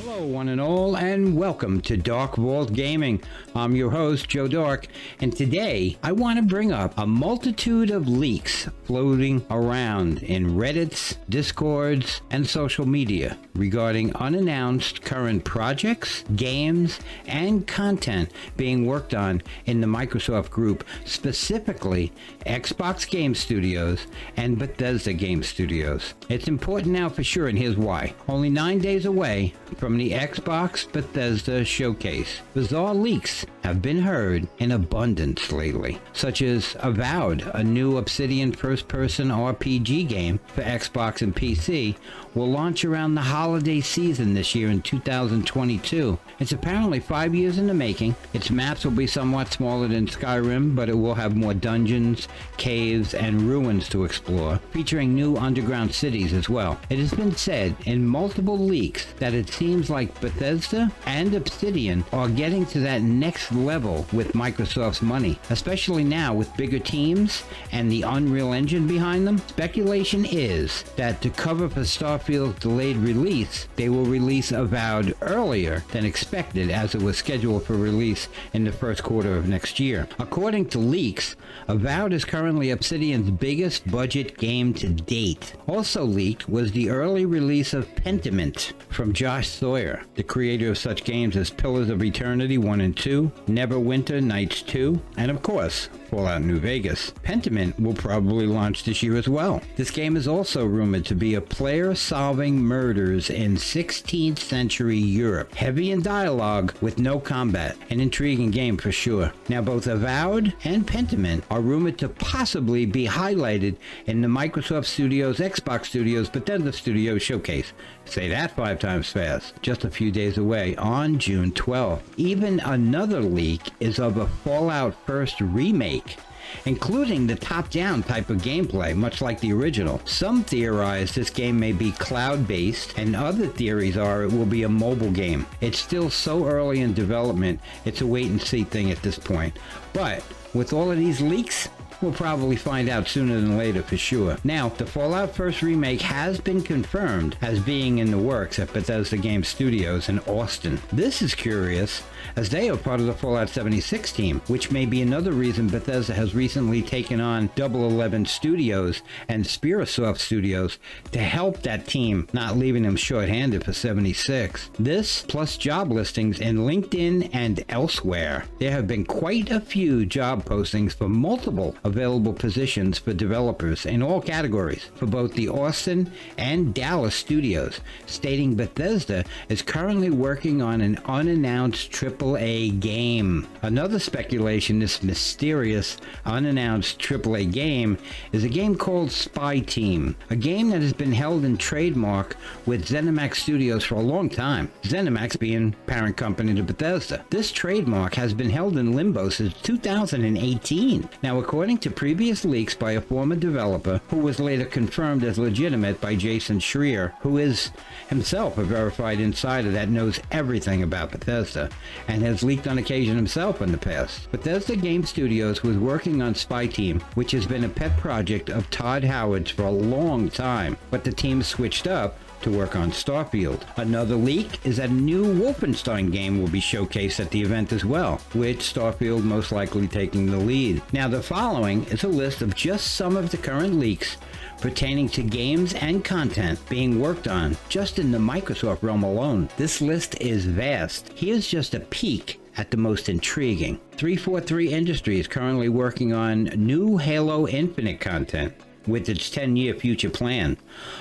Hello, one and all, and welcome to Dark Vault Gaming. I'm your host, Joe Dark, and today I want to bring up a multitude of leaks floating around in Reddits, Discords, and social media regarding unannounced current projects, games, and content being worked on in the Microsoft group, specifically Xbox Game Studios and Bethesda Game Studios. It's important now for sure, and here's why. Only 9 days away from the Xbox Bethesda showcase, bizarre leaks have been heard in abundance lately, such as Avowed, a new Obsidian first-person RPG game for Xbox and PC, will launch around the holiday season this year in 2022. It's apparently 5 years in the making. Its maps will be somewhat smaller than Skyrim, but it will have more dungeons, caves, and ruins to explore, featuring new underground cities as well. It has been said in multiple leaks that it seems like Bethesda and Obsidian are getting to that next level with Microsoft's money, especially now with bigger teams and the Unreal Engine behind them. Speculation is that to cover for Starfield's delayed release, they will release Avowed earlier than expected, as it was scheduled for release in the first quarter of next year. According to leaks, Avowed is currently Obsidian's biggest budget game to date. Also leaked was the early release of Pentiment from Josh Sawyer, the creator of such games as Pillars of Eternity 1 and 2, Neverwinter Nights 2, and of course, Fallout New Vegas. Pentiment will probably launch this year as well. This game is also rumored to be a player solving murders in 16th century Europe. Heavy in dialogue with no combat. An intriguing game for sure. Now both Avowed and Pentiment are rumored to possibly be highlighted in the Microsoft Studios, Xbox Studios, Bethesda Studios showcase. Say that 5 times fast. Just a few days away on June 12th. Even another leak is of a Fallout First remake, including the top-down type of gameplay, much like the original. Some theorize this game may be cloud-based, and other theories are it will be a mobile game. It's still so early in development, it's a wait-and-see thing at this point. But with all of these leaks, we'll probably find out sooner than later for sure. Now, the Fallout First remake has been confirmed as being in the works at Bethesda Game Studios in Austin. This is curious, as they are part of the Fallout 76 team, which may be another reason Bethesda has recently taken on Double 11 Studios and Spirasoft Studios to help that team, not leaving them short-handed for 76. This, plus job listings in LinkedIn and elsewhere. There have been quite a few job postings for multiple available positions for developers in all categories for both the Austin and Dallas studios, stating Bethesda is currently working on an unannounced AAA game. Another speculation, this mysterious unannounced AAA game is a game called Spy Team, a game that has been held in trademark with ZeniMax Studios for a long time, ZeniMax being parent company to Bethesda. This trademark has been held in limbo since 2018. Now, according to previous leaks by a former developer who was later confirmed as legitimate by Jason Schreier, who is himself a verified insider that knows everything about Bethesda and has leaked on occasion himself in the past. Bethesda Game Studios was working on Spy Team, which has been a pet project of Todd Howard's for a long time, but the team switched up to work on Starfield. Another leak is that a new Wolfenstein game will be showcased at the event as well, with Starfield most likely taking the lead. Now, the following is a list of just some of the current leaks pertaining to games and content being worked on just in the Microsoft realm alone. This list is vast. Here's just a peek at the most intriguing. 343 Industries currently working on new Halo Infinite content with its 10-year future plan,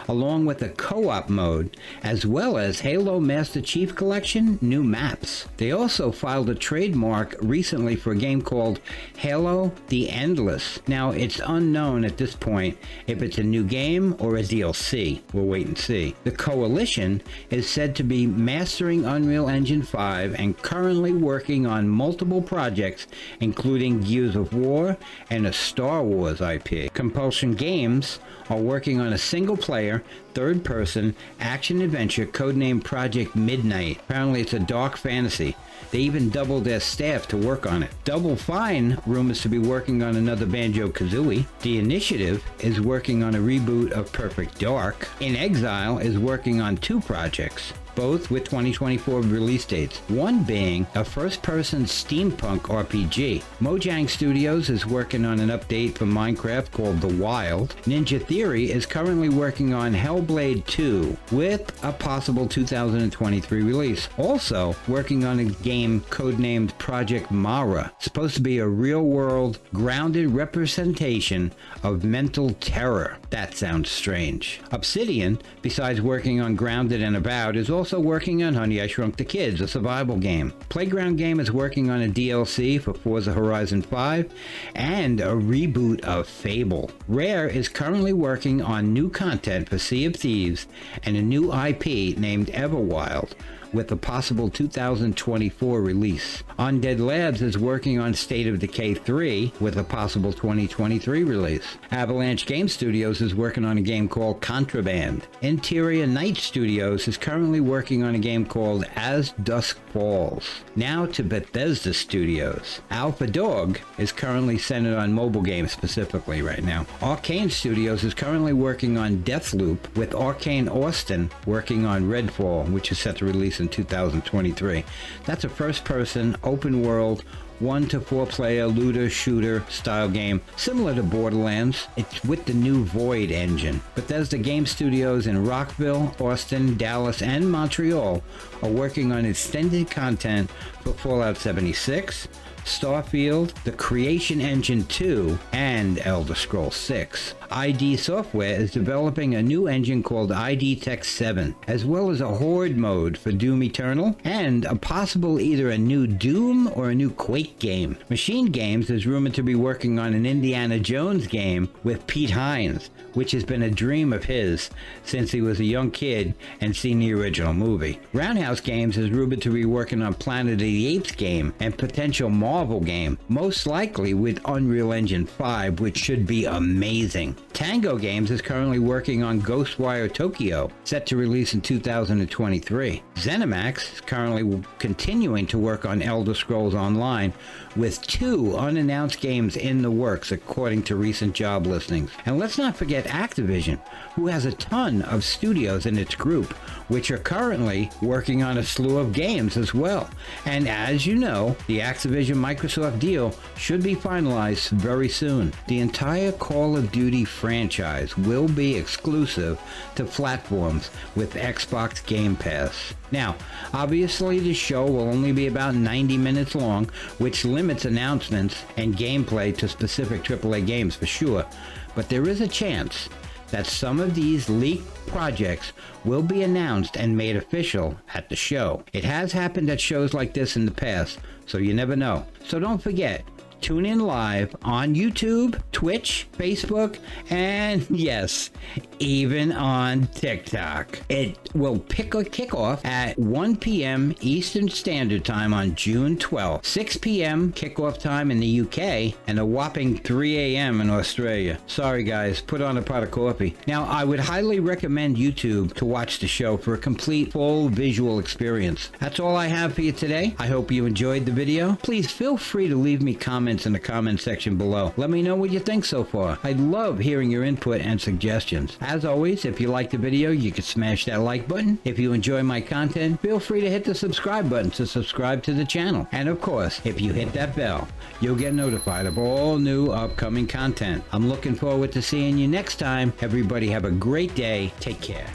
along with a co-op mode, as well as Halo Master Chief Collection new maps. They also filed a trademark recently for a game called Halo The Endless. Now, it's unknown at this point if it's a new game or a DLC. We'll wait and see. The Coalition is said to be mastering Unreal Engine 5 and currently working on multiple projects, including Gears of War and a Star Wars IP. Compulsion Games are working on a single-player, third-person, action-adventure codenamed Project Midnight. Apparently it's a dark fantasy. They even doubled their staff to work on it. Double Fine rumors to be working on another Banjo-Kazooie. The Initiative is working on a reboot of Perfect Dark. In Exile is working on 2 projects. both with 2024 release dates, one being a first-person steampunk RPG. Mojang Studios is working on an update for Minecraft called The Wild. Ninja Theory is currently working on Hellblade 2 with a possible 2023 release. Also working on a game codenamed Project Mara. It's supposed to be a real-world, grounded representation of mental terror. That sounds strange. Obsidian, besides working on Grounded and About, is also working on Honey, I Shrunk the Kids, a survival game. Playground Game is working on a DLC for Forza Horizon 5 and a reboot of Fable. Rare is currently working on new content for Sea of Thieves and a new IP named Everwild, with a possible 2024 release. Undead Labs is working on State of Decay 3 with a possible 2023 release. Avalanche Game Studios is working on a game called Contraband. Interior Night Studios is currently working on a game called As Dusk Falls. Now to Bethesda Studios. Alpha Dog is currently centered on mobile games specifically right now. Arcane Studios is currently working on Deathloop, with Arcane Austin working on Redfall, which is set to release in 2023. That's a first-person, open-world, 1 to 4 player looter shooter style game similar to Borderlands. It's with the new Void engine. Bethesda Game Studios in Rockville, Austin, Dallas, and Montreal are working on extended content for Fallout 76, Starfield, The Creation Engine 2, and Elder Scrolls 6. ID Software is developing a new engine called ID Tech 7, as well as a Horde mode for Doom Eternal, and a possible either a new Doom or a new Quake game. Machine Games is rumored to be working on an Indiana Jones game with Pete Hines, which has been a dream of his since he was a young kid and seen the original movie. Roundhouse Games is rumored to be working on Planet of the Apes game and potential Marvel game, most likely with Unreal Engine 5, which should be amazing. Tango Games is currently working on Ghostwire Tokyo, set to release in 2023. ZeniMax is currently continuing to work on Elder Scrolls Online, with 2 unannounced games in the works according to recent job listings. And let's not forget Activision, who has a ton of studios in its group, which are currently working on a slew of games as well. And as you know, the Activision-Microsoft deal should be finalized very soon. The entire Call of Duty franchise will be exclusive to platforms with Xbox Game Pass. Now, obviously the show will only be about 90 minutes long, which limits announcements and gameplay to specific AAA games for sure, but there is a chance that some of these leaked projects will be announced and made official at the show. It has happened at shows like this in the past, so you never know. So don't forget, tune in live on YouTube, Twitch, Facebook, and yes, even on TikTok. It will kick off at 1 p.m. Eastern Standard Time on June 12th, 6 p.m. kickoff time in the UK, and a whopping 3 a.m. in Australia. Sorry guys, put on a pot of coffee. Now, I would highly recommend YouTube to watch the show for a complete full visual experience. That's all I have for you today. I hope you enjoyed the video. Please feel free to leave me comments in the comment section below. Let me know what you think so far. I'd love hearing your input and suggestions. As always, if you like the video, you can smash that like button. If you enjoy my content, feel free to hit the subscribe button to subscribe to the channel. And of course, if you hit that bell, you'll get notified of all new upcoming content. I'm looking forward to seeing you next time. Everybody have a great day. Take care.